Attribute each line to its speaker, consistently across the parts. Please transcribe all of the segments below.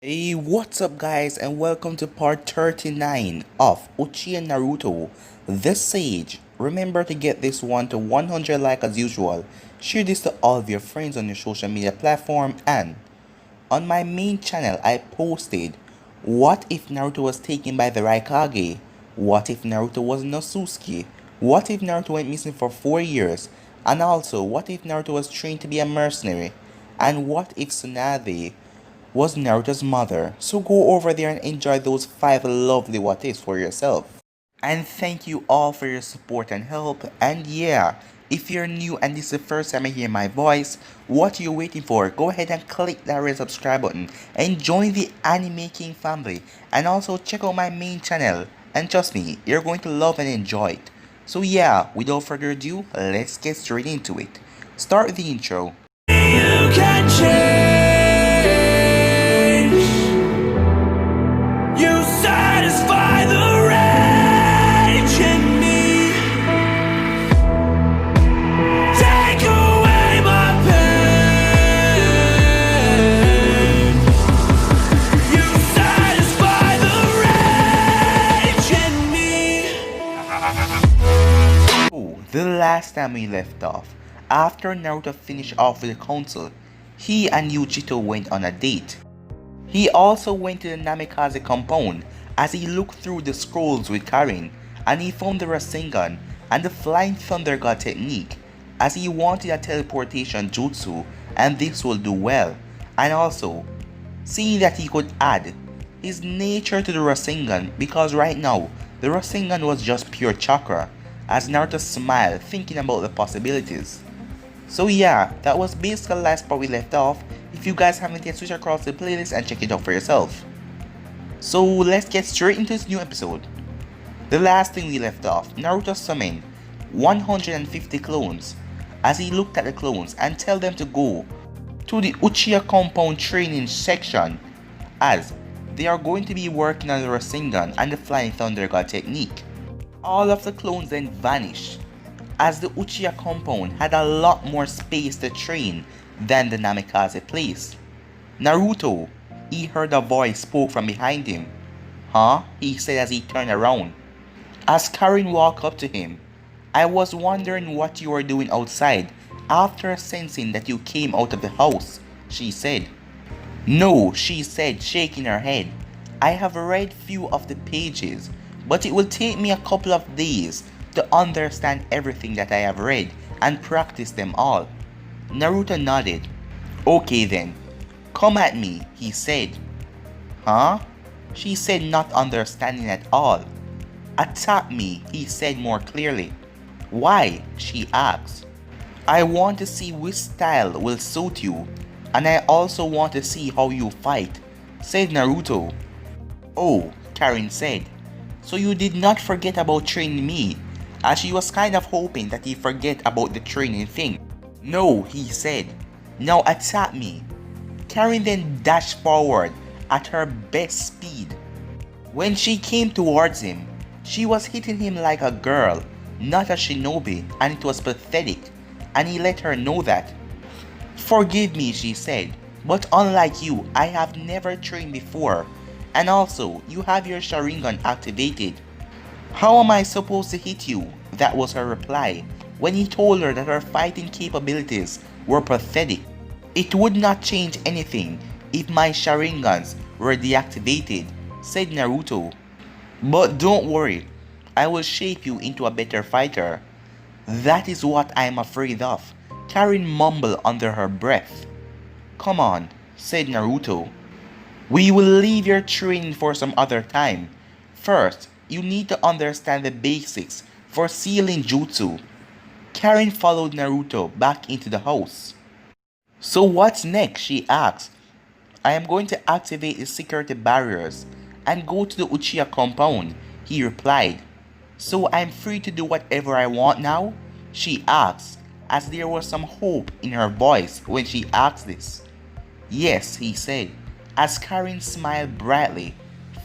Speaker 1: Hey, what's up guys, and welcome to part 39 of Uchiha Naruto, the Sage. Remember to get this one to 100 like as usual. Share this to all of your friends on your social media platform, and on my main channel I posted what if Naruto was taken by the Raikage? What if Naruto was Inosuke? What if Naruto went missing for 4 years? And also, what if Naruto was trained to be a mercenary? And what if Tsunade was Naruto's mother? So go over there and enjoy those 5 lovely what ifs for yourself. And thank you all for your support and help. And yeah, if you're new and this is the first time you hear my voice, what are you waiting for? Go ahead and click that red subscribe button and join the Anime King family. And also check out my main channel. And trust me, you're going to love and enjoy it. So yeah, without further ado, let's get straight into it. Start the intro. You can change. You satisfy the rage in me. Take away my pain. You satisfy the rage in me. Oh, the last time we left off, after Naruto finished off with the council, he and Uchiha went on a date. He also went to the Namikaze compound as he looked through the scrolls with Karin, and he found the Rasengan and the Flying Thunder God technique, as he wanted a teleportation jutsu and this will do well, and also seeing that he could add his nature to the Rasengan, because right now the Rasengan was just pure chakra, as Naruto smiled thinking about the possibilities. So yeah, that was basically the last part we left off. If you guys haven't yet, switch across the playlist and check it out for yourself. So let's get straight into this new episode. The last thing we left off, Naruto summoned 150 clones as he looked at the clones and tell them to go to the Uchiha compound training section, as they are going to be working on the Rasengan and the Flying Thunder God technique. All of the clones then vanished, as the Uchiha compound had a lot more space to train than the Namikaze place. Naruto, he heard a voice spoke from behind him. Huh? He said as he turned around. As Karin walked up to him, I was wondering what you were doing outside after sensing that you came out of the house, she said. No, she said, shaking her head. I have read few of the pages, but it will take me a couple of days to understand everything that I have read and practice them all. Naruto nodded. Okay then, come at me, he said. Huh? She said, not understanding at all. Attack me, he said more clearly. Why? She asked. I want to see which style will suit you, and I also want to see how you fight, said Naruto. Oh, Karin said, so you did not forget about training me, as she was kind of hoping that he forget about the training thing. No, he said. Now attack me. Karin then dashed forward at her best speed. When she came towards him, she was hitting him like a girl, not a shinobi, and it was pathetic, and he let her know that. Forgive me, she said, but unlike you, I have never trained before, and also, you have your sharingan activated. How am I supposed to hit you? That was her reply, when he told her that her fighting capabilities were pathetic. It would not change anything if my sharingans were deactivated, said Naruto. But don't worry, I will shape you into a better fighter. That is what I am afraid of, Karin mumbled under her breath. Come on, said Naruto. We will leave your training for some other time. First, you need to understand the basics for sealing jutsu. Karin followed Naruto back into the house. So what's next? She asked. I am going to activate the security barriers and go to the Uchiha compound, he replied. So I'm free to do whatever I want now? She asked, as there was some hope in her voice when she asked this. Yes, he said, as Karin smiled brightly.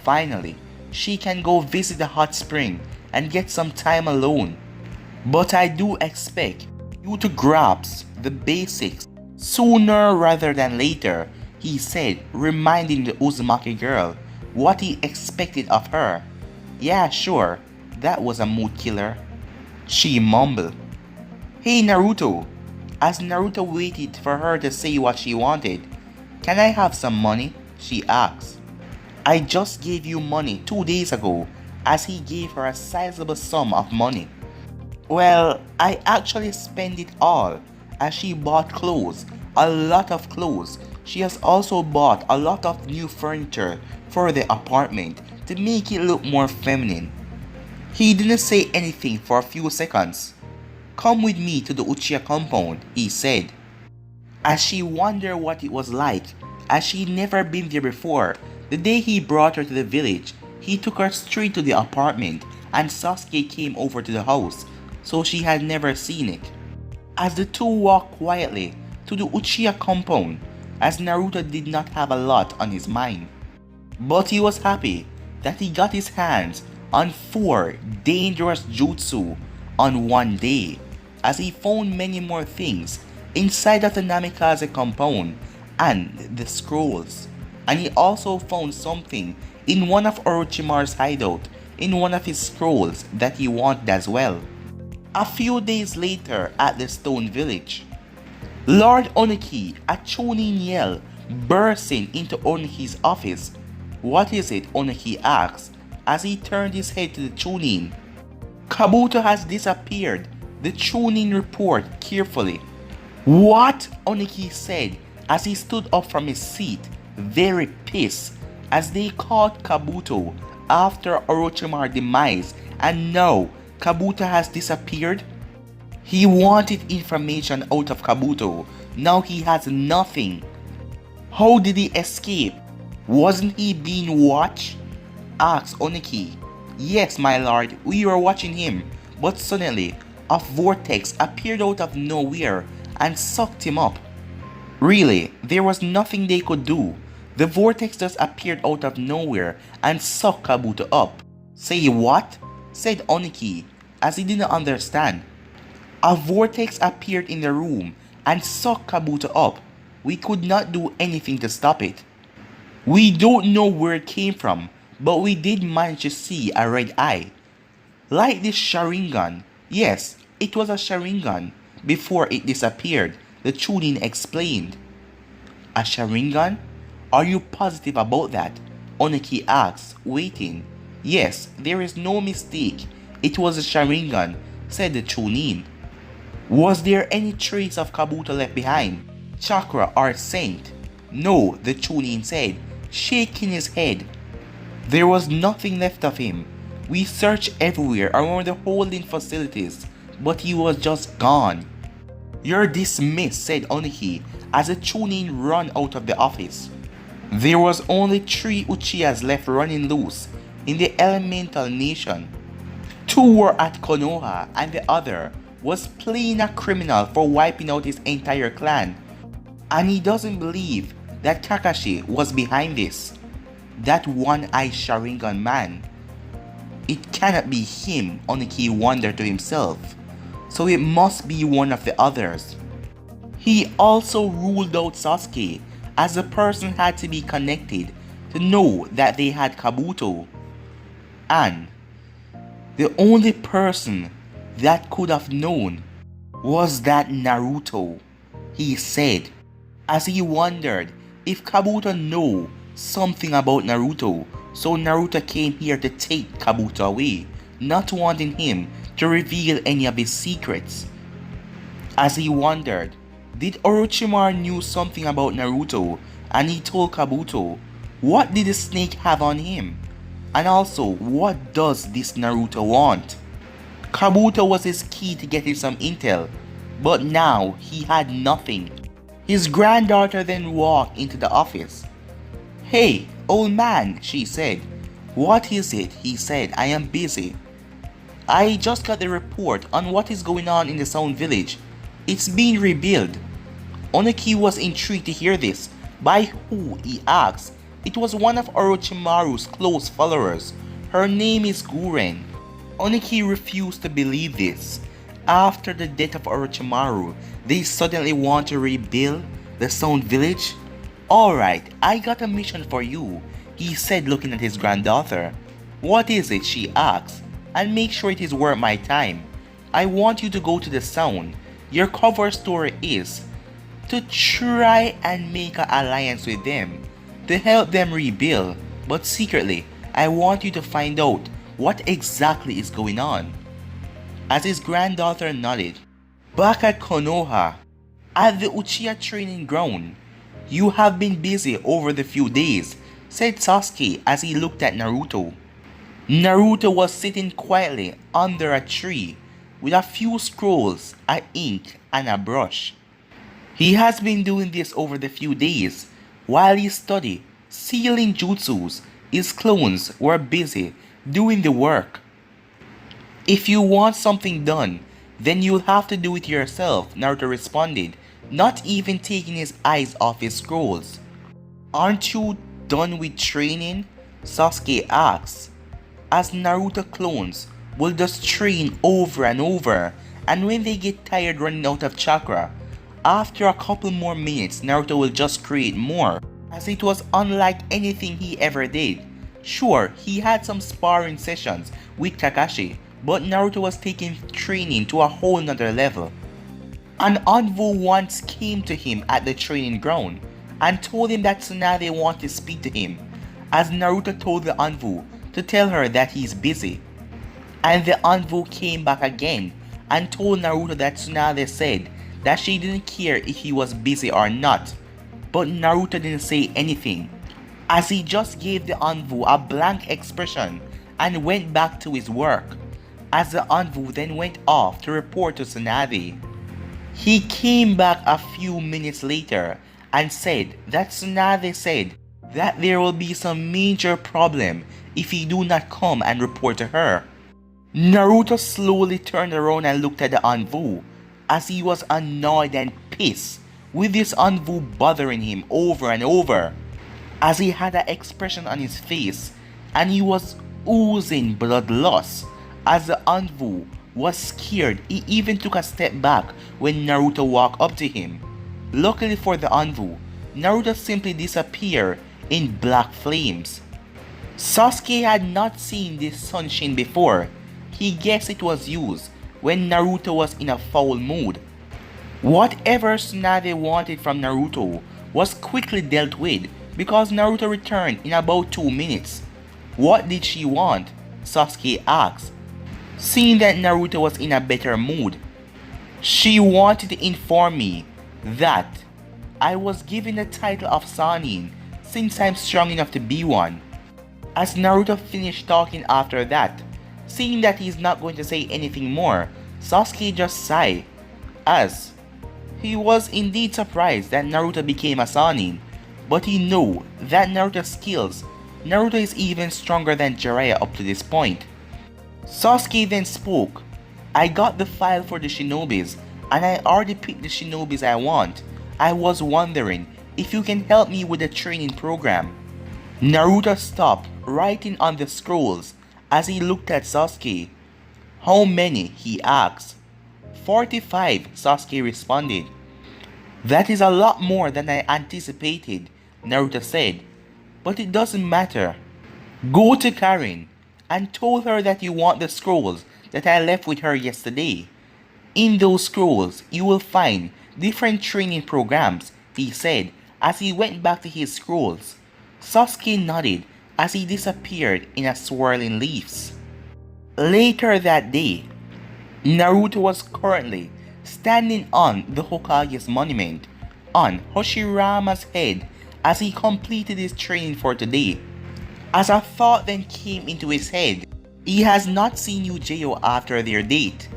Speaker 1: Finally, she can go visit the hot spring and get some time alone. But I do expect you to grasp the basics sooner rather than later, he said, reminding the Uzumaki girl what he expected of her. Yeah, sure, that was a mood killer, she mumbled. Hey Naruto, as Naruto waited for her to say what she wanted, can I have some money? She asked. I just gave you money 2 days ago, as he gave her a sizable sum of money. Well, I actually spent it all, as she bought clothes, a lot of clothes. She has also bought a lot of new furniture for the apartment to make it look more feminine. He didn't say anything for a few seconds. Come with me to the Uchiha compound, he said. As she wondered what it was like, as she'd never been there before, the day he brought her to the village, he took her straight to the apartment and Sasuke came over to the house, so she had never seen it. As the two walked quietly to the Uchiha compound, as Naruto did not have a lot on his mind. But he was happy that he got his hands on 4 dangerous jutsu on one day, as he found many more things inside of the Namikaze compound and the scrolls. And he also found something in one of Orochimaru's hideout in one of his scrolls that he wanted as well. A few days later at the Stone Village, Lord Oniki, a Chunin yell, bursting into Oniki's office. What is it? Oniki asked as he turned his head to the Chunin. Kabuto has disappeared, the Chunin reported carefully. What? Oniki said as he stood up from his seat, very pissed, as they caught Kabuto after Orochimaru's demise and now Kabuto has disappeared? He wanted information out of Kabuto, now he has nothing. How did he escape? Wasn't he being watched? Asked Oniki. Yes, my lord, we were watching him, but suddenly a vortex appeared out of nowhere and sucked him up. Really, there was nothing they could do. The vortex just appeared out of nowhere and sucked Kabuto up. Say what? Said Oniki, as he didn't understand. A vortex appeared in the room and sucked Kabuto up. We could not do anything to stop it. We don't know where it came from, but we did manage to see a red eye. Like this sharingan. Yes, it was a sharingan before it disappeared, the Chunin explained. A sharingan? Are you positive about that? Oniki asked, waiting. Yes, there is no mistake. It was a sharingan, said the Chunin. Was there any trace of Kabuto left behind? Chakra or scent? No, the Chunin said, shaking his head. There was nothing left of him. We searched everywhere around the holding facilities, but he was just gone. You're dismissed, said Oniki as the Chunin ran out of the office. There was only 3 Uchihas left running loose in the elemental nation. 2 were at Konoha and the other was playing a criminal for wiping out his entire clan. And he doesn't believe that Kakashi was behind this. That one-eyed Sharingan man. It cannot be him, Oniki wondered to himself. So it must be one of the others. He also ruled out Sasuke, as the person had to be connected to know that they had Kabuto. And the only person that could have known was that Naruto, he said, as he wondered if Kabuto knew something about Naruto, so Naruto came here to take Kabuto away, not wanting him to reveal any of his secrets. As he wondered, did Orochimaru knew something about Naruto and he told Kabuto? What did the snake have on him? And also, what does this Naruto want? Kabuto was his key to getting some intel, but now he had nothing. His granddaughter then walked into the office. Hey, old man, she said. What is it? He said. I am busy. I just got the report on what is going on in the Sound Village. It's being rebuilt. Oniki was intrigued to hear this. By who? He asked. It was one of Orochimaru's close followers. Her name is Guren. Oniki refused to believe this. After the death of Orochimaru, they suddenly want to rebuild the Sound Village? Alright, I got a mission for you, he said looking at his granddaughter. What is it, she asked, and make sure it is worth my time. I want you to go to the sound. Your cover story is to try and make an alliance with them, to help them rebuild, but secretly, I want you to find out what exactly is going on. As his granddaughter nodded, back at Konoha, at the Uchiha training ground, you have been busy over the few days, said Sasuke as he looked at Naruto. Naruto was sitting quietly under a tree with a few scrolls, a ink, and a brush. He has been doing this over the few days. While he studied sealing jutsus, his clones were busy doing the work. If you want something done, then you'll have to do it yourself, Naruto responded, not even taking his eyes off his scrolls. Aren't you done with training? Sasuke asked, as Naruto clones will just train over and over, and when they get tired running out of chakra, after a couple more minutes Naruto will just create more, as it was unlike anything he ever did. Sure, he had some sparring sessions with Kakashi, but Naruto was taking training to a whole nother level. An envoy once came to him at the training ground and told him that Tsunade wanted to speak to him, as Naruto told the envoy to tell her that he's busy. And the envoy came back again and told Naruto that Tsunade said that she didn't care if he was busy or not, but Naruto didn't say anything, as he just gave the envoy a blank expression and went back to his work, as the envoy then went off to report to Tsunade. He came back a few minutes later and said that Tsunade said that there will be some major problem if he do not come and report to her. Naruto slowly turned around and looked at the envoy, as he was annoyed and pissed with this envoy bothering him over and over, as he had an expression on his face and he was oozing bloodlust. As the envoy was scared, he even took a step back when Naruto walked up to him. Luckily for the envoy, Naruto simply disappeared in black flames. Sasuke had not seen this sunshin before. He guessed it was used when Naruto was in a foul mood. Whatever Tsunade wanted from Naruto was quickly dealt with because Naruto returned in about 2 minutes. What did she want? Sasuke asked, seeing that Naruto was in a better mood. She wanted to inform me that I was given the title of Sannin since I'm strong enough to be one. As Naruto finished talking after that, seeing that he's not going to say anything more, Sasuke just sighed, as he was indeed surprised that Naruto became a Sannin, but he knew that Naruto's skills, Naruto is even stronger than Jiraiya up to this point. Sasuke then spoke, I got the file for the shinobis and I already picked the shinobis I want. I was wondering if you can help me with the training program. Naruto stopped writing on the scrolls as he looked at Sasuke. How many? He asked. 45, Sasuke responded. That is a lot more than I anticipated, Naruto said, but it doesn't matter. Go to Karin and told her that you want the scrolls that I left with her yesterday. In those scrolls, you will find different training programs, he said as he went back to his scrolls. Sasuke nodded as he disappeared in a swirling leaves. Later that day, Naruto was currently standing on the Hokage's monument on Hashirama's head as he completed his training for today. As a thought then came into his head, he has not seen Uchiha after their date.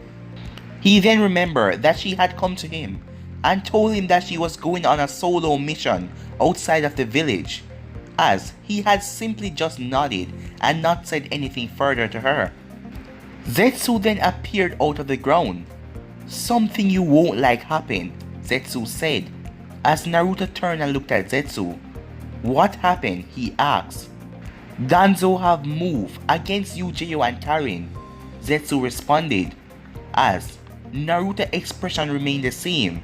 Speaker 1: He then remembered that she had come to him and told him that she was going on a solo mission outside of the village, as he had simply just nodded and not said anything further to her. Zetsu then appeared out of the ground. Something you won't like happened, Zetsu said, as Naruto turned and looked at Zetsu. What happened? He asked. Danzo have moved against Uchiha and Karin, Zetsu responded, as Naruto's expression remained the same.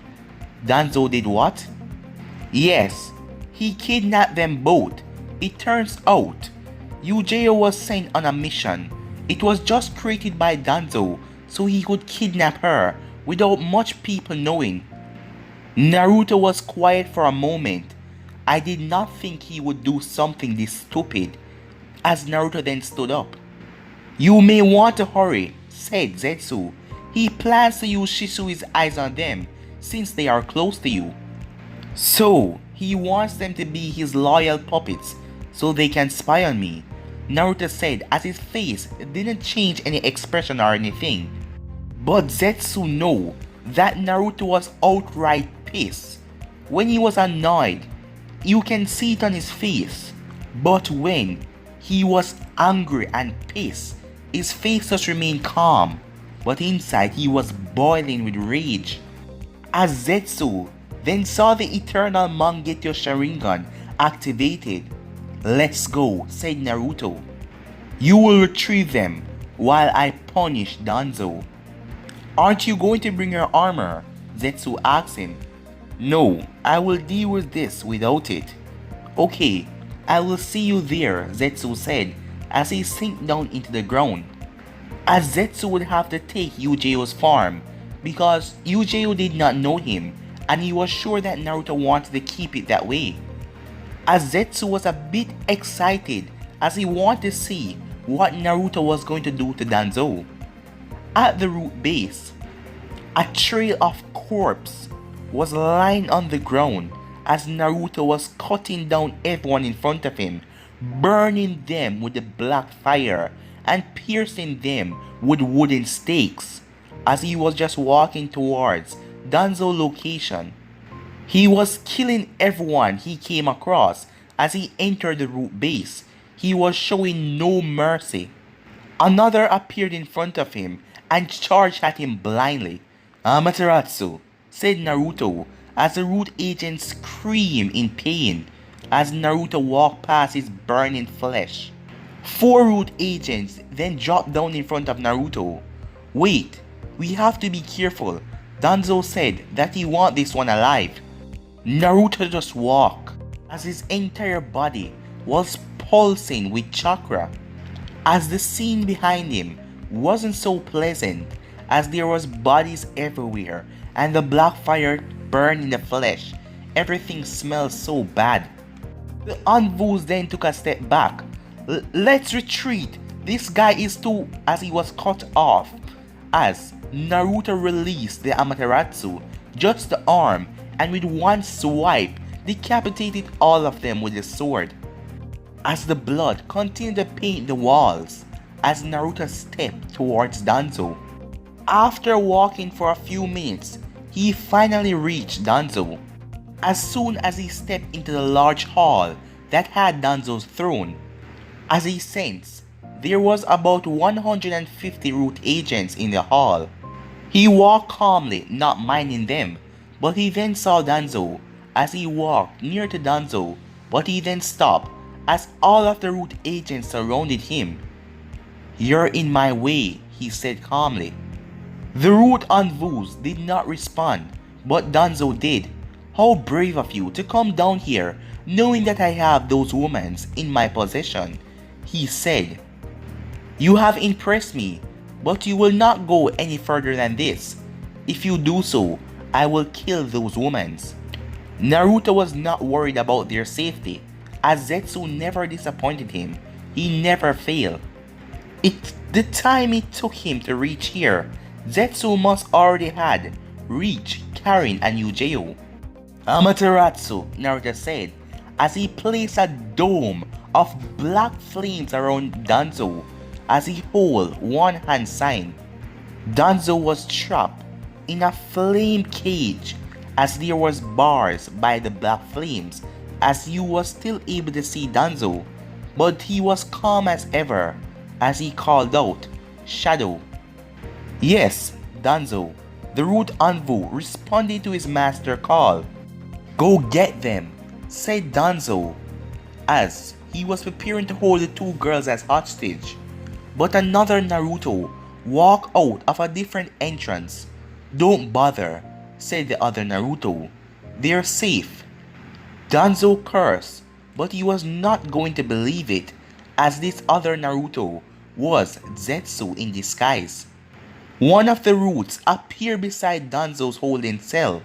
Speaker 1: Danzo did what? Yes, He kidnapped them both. It turns out, Uchiha was sent on a mission. It was just created by Danzo so he could kidnap her without much people knowing. Naruto was quiet for a moment. I did not think he would do something this stupid, as Naruto then stood up. You may want to hurry, said Zetsu. He plans to use Shisui's eyes on them since they are close to you. So, he wants them to be his loyal puppets so they can spy on me, Naruto said as his face didn't change any expression or anything. But Zetsu knew that Naruto was outright pissed. When he was annoyed, you can see it on his face. But when he was angry and pissed, his face just remained calm. But inside he was boiling with rage. As Zetsu then saw the eternal Mangekyou Sharingan activated. Let's go, said Naruto. You will retrieve them while I punish Danzo. Aren't you going to bring your armor? Zetsu asked him. No, I will deal with this without it. Okay, I will see you there, Zetsu said as he sank down into the ground. As Zetsu would have to take Uchiha's farm because Uchiha did not know him and he was sure that Naruto wanted to keep it that way. As Zetsu was a bit excited as he wanted to see what Naruto was going to do to Danzo. At the root base, a trail of corpses was lying on the ground as Naruto was cutting down everyone in front of him, burning them with the black fire and piercing them with wooden stakes as he was just walking towards Danzo's location. He was killing everyone he came across as he entered the root base. He was showing no mercy. Another appeared in front of him and charged at him blindly. Amaterasu, said Naruto as the root agent screamed in pain as Naruto walked past his burning flesh. 4 root agents then dropped down in front of Naruto. Wait, we have to be careful. Danzo said that he wants this one alive. Naruto just walked as his entire body was pulsing with chakra. As the scene behind him wasn't so pleasant as there was bodies everywhere and the black fire burned in the flesh. Everything smelled so bad. The Anvus then took a step back. Let's retreat. This guy is too, as he was cut off. As Naruto released the Amaterasu, just the arm, and with one swipe decapitated all of them with his sword. As the blood continued to paint the walls, as Naruto stepped towards Danzo. After walking for a few minutes, he finally reached Danzo. As soon as he stepped into the large hall that had Danzo's throne, as he sensed there was about 150 root agents in the hall. He walked calmly, not minding them, but he then saw Danzo as he walked near to Danzo, but he then stopped as all of the root agents surrounded him. You're in my way, he said calmly. The root Anvus did not respond, but Danzo did. How brave of you to come down here knowing that I have those women in my possession, he said. You have impressed me, but you will not go any further than this. If you do so, I will kill those women. Naruto was not worried about their safety, as Zetsu never disappointed him. He never failed. The time it took him to reach here, Zetsu must already had reached Karin and Uchiha. Amaterasu, Naruto said, as he placed a dome of black flames around Danzo as he held one hand sign. Danzo was trapped in a flame cage as there was bars by the black flames as you was still able to see Danzo, but he was calm as ever as he called out, Shadow. Yes, Danzo, the root Anvu responded to his master call. Go get them, said Danzo as he was preparing to hold the 2 girls as hostage. But another Naruto walked out of a different entrance. Don't bother, said the other Naruto. They're safe. Danzo cursed, but he was not going to believe it, as this other Naruto was Zetsu in disguise. One of the roots appeared beside Danzo's holding cell.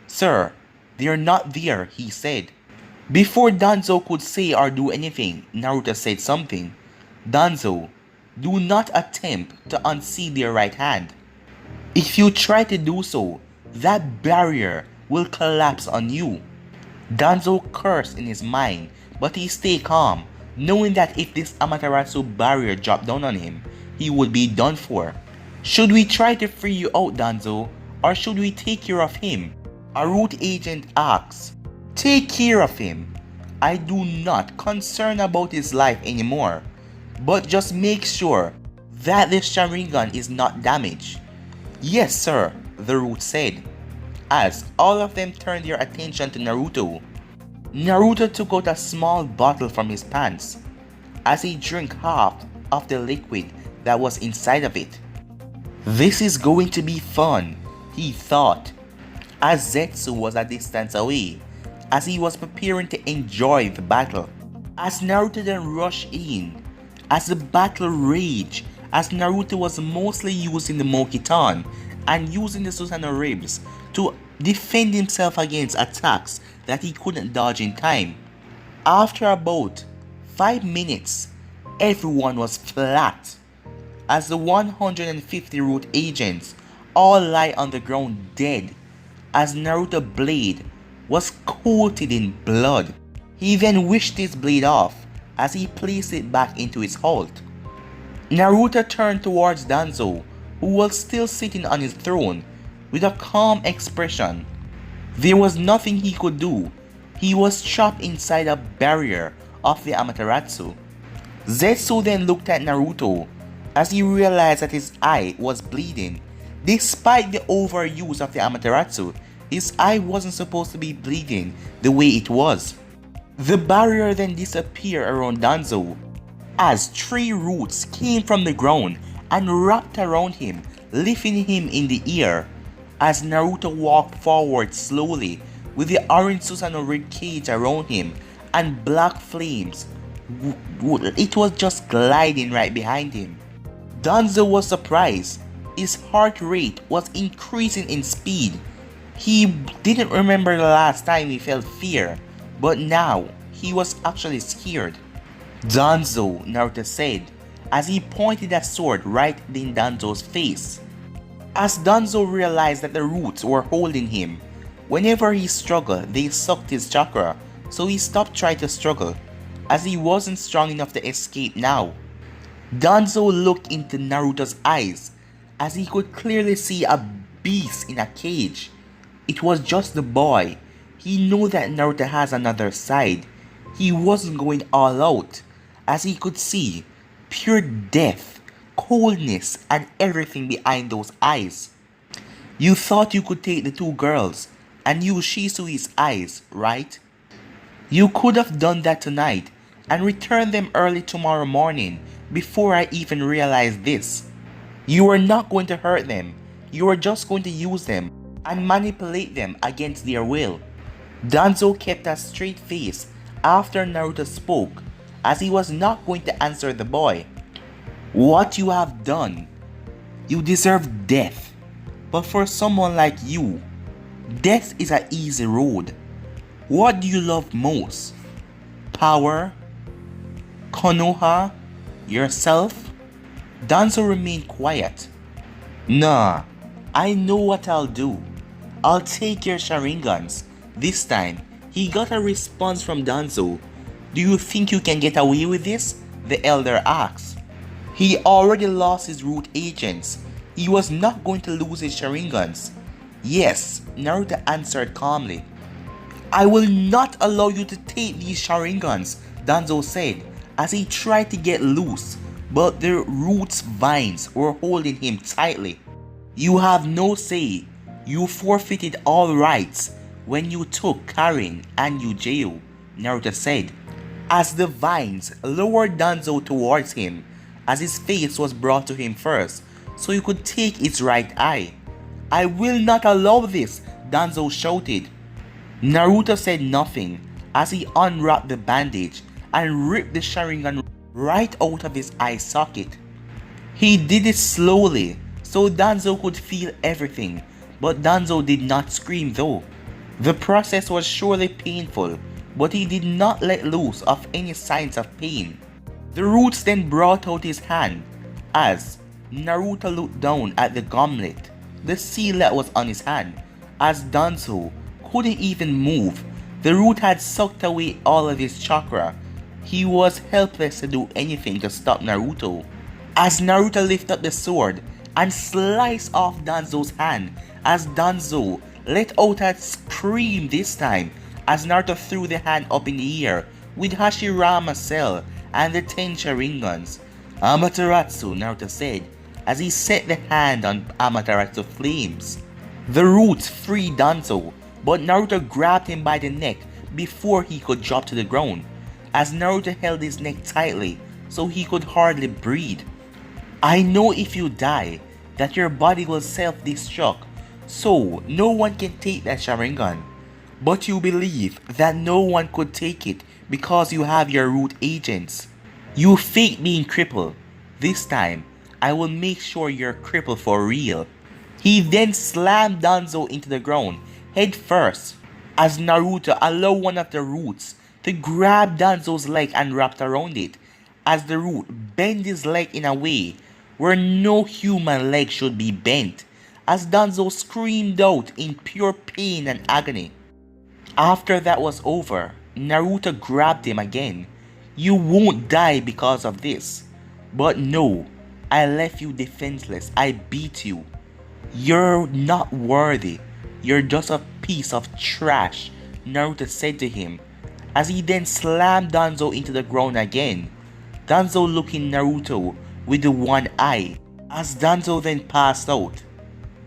Speaker 1: "Sir, they're not there," he said. Before Danzo could say or do anything, Naruto said something. "Danzo, do not attempt to unseal your right hand. If you try to do so, that barrier will collapse on you." Danzo cursed in his mind, but he stayed calm, knowing that if this Amaterasu barrier dropped down on him, he would be done for. "Should we try to free you out, Danzo, or should we take care of him?" a root agent asks. "Take care of him. I do not concern about his life anymore, but just make sure that the sharingan is not damaged." "Yes, sir," the root said. As all of them turned their attention to Naruto, Naruto took out a small bottle from his pants as he drank half of the liquid that was inside of it. "This is going to be fun," he thought, as Zetsu was a distance away, as he was preparing to enjoy the battle. As Naruto then rushed in, as the battle raged, as Naruto was mostly using the Mokitan and using the Susanoo ribs to defend himself against attacks that he couldn't dodge in time. After about 5 minutes, everyone was flat, as the 150 root agents all lie on the ground dead, as Naruto's blade was coated in blood. He then wished his blade off as he placed it back into its hold. Naruto turned towards Danzo, who was still sitting on his throne, with a calm expression. There was nothing he could do. He was trapped inside a barrier of the Amaterasu. Zetsu then looked at Naruto as he realized that his eye was bleeding. Despite the overuse of the Amaterasu, his eye wasn't supposed to be bleeding the way it was. The barrier then disappeared around Danzo as 3 roots came from the ground and wrapped around him, lifting him in the air. As Naruto walked forward slowly with the orange Susanoo rib cage around him and black flames, it was just gliding right behind him. Danzo was surprised. His heart rate was increasing in speed. He didn't remember the last time he felt fear, but now he was actually scared. "Danzo," Naruto said, as he pointed a sword right in Danzo's face. As Danzo realized that the roots were holding him, whenever he struggled, they sucked his chakra, so he stopped trying to struggle, as he wasn't strong enough to escape now. Danzo looked into Naruto's eyes, as he could clearly see a beast in a cage. It was just the boy. He knew that Naruto has another side. He wasn't going all out, as he could see pure death, coldness, and everything behind those eyes. "You thought you could take the 2 girls and use Shisui's eyes, right? You could have done that tonight and returned them early tomorrow morning before I even realized this. You were not going to hurt them. You were just going to use them and manipulate them against their will." Danzo kept a straight face after Naruto spoke, as he was not going to answer the boy. "What you have done, you deserve death. But for someone like you, death is an easy road. What do you love most? Power? Konoha? Yourself?" Danzo remained quiet. "Nah, I know what I'll do. I'll take your sharingans." This time, he got a response from Danzo. "Do you think you can get away with this?" the elder asked. He already lost his root agents. He was not going to lose his sharingans. "Yes," Naruto answered calmly. "I will not allow you to take these sharingans," Danzo said, as he tried to get loose, but the root's vines were holding him tightly. "You have no say. You forfeited all rights when you took Karin and Uchiha," Naruto said, as the vines lowered Danzo towards him, as his face was brought to him first, so he could take its right eye. "I will not allow this," Danzo shouted. Naruto said nothing as he unwrapped the bandage and ripped the sharingan right out of his eye socket. He did it slowly so Danzo could feel everything, but Danzo did not scream though. The process was surely painful, but he did not let loose of any signs of pain. The roots then brought out his hand as Naruto looked down at the gauntlet, the seal that was on his hand, as Danzo couldn't even move. The root had sucked away all of his chakra. He was helpless to do anything to stop Naruto. As Naruto lifted up the sword and sliced off Danzo's hand, as Danzo let out a scream this time, as Naruto threw the hand up in the air with Hashirama cell and the 10 sharingans. Amaterasu, Naruto said, as he set the hand on Amaterasu flames. The roots freed Danzo, but Naruto grabbed him by the neck before he could drop to the ground, as Naruto held his neck tightly so he could hardly breathe. I know if you die, that your body will self-destruct, so no one can take that sharingan. But you believe that no one could take it because you have your root agents. You fake being crippled. This time, I will make sure you're crippled for real. He then slammed Danzo into the ground, head first, as Naruto allowed one of the roots to grab Danzo's leg and wrapped around it, as the root bent his leg in a way where no human leg should be bent, as Danzo screamed out in pure pain and agony. After that was over, Naruto grabbed him again. You won't die because of this. But no, I left you defenseless. I beat you. You're not worthy. You're just a piece of trash, Naruto said to him, as he then slammed Danzo into the ground again. Danzo looking Naruto with the one eye, as Danzo then passed out.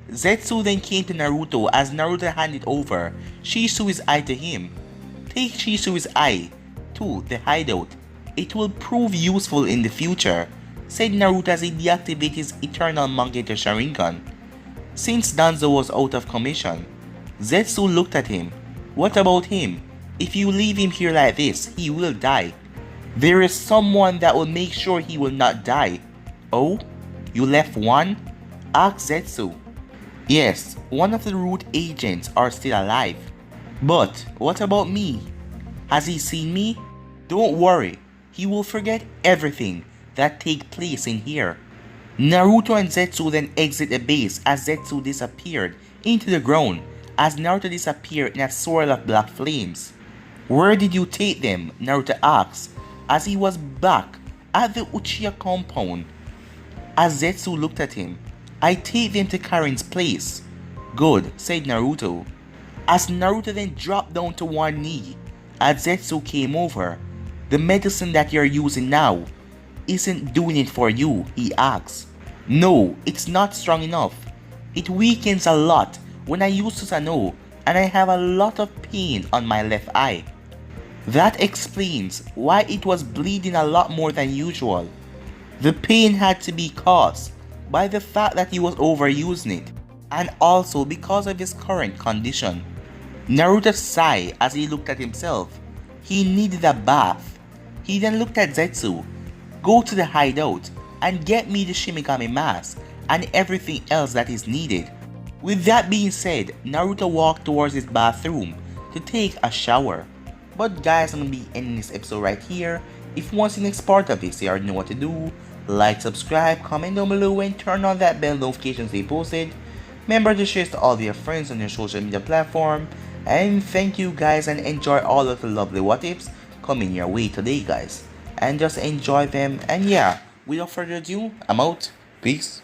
Speaker 1: Zetsu then came to Naruto as Naruto handed over Shisui's eye to him. Take Shisui's eye to the hideout. It will prove useful in the future, said Naruto as he deactivated his Eternal Mangeto Sharingan. Since Danzo was out of commission, Zetsu looked at him. What about him? If you leave him here like this, he will die. There is someone that will make sure he will not die. Oh? You left one? Asked Zetsu. Yes, one of the root agents are still alive. But what about me? Has he seen me? Don't worry, he will forget everything that take place in here. Naruto and Zetsu then exit the base as Zetsu disappeared into the ground as Naruto disappeared in a swirl of black flames. Where did you take them? Naruto asked as he was back at the Uchiha compound. As Zetsu looked at him, I take them to Karin's place. Good, said Naruto. As Naruto then dropped down to one knee, as Zetsu came over, the medicine that you're using now isn't doing it for you, he asked. No, it's not strong enough. It weakens a lot when I use Susanoo and I have a lot of pain on my left eye. That explains why it was bleeding a lot more than usual. The pain had to be caused by the fact that he was overusing it, and also because of his current condition. Naruto sighed as he looked at himself. He needed a bath. He then looked at Zetsu. Go to the hideout and get me the Shimigami mask and everything else that is needed. With that being said, Naruto walked towards his bathroom to take a shower. But guys, I'm gonna be ending this episode right here. If you want to see the next part of this, you already know what to do. Like, subscribe, comment down below, and turn on that bell notifications they posted. Remember to share to all of your friends on your social media platform. And thank you guys, and enjoy all of the lovely what ifs coming your way today guys. And just enjoy them, and yeah, without further ado, I'm out. Peace.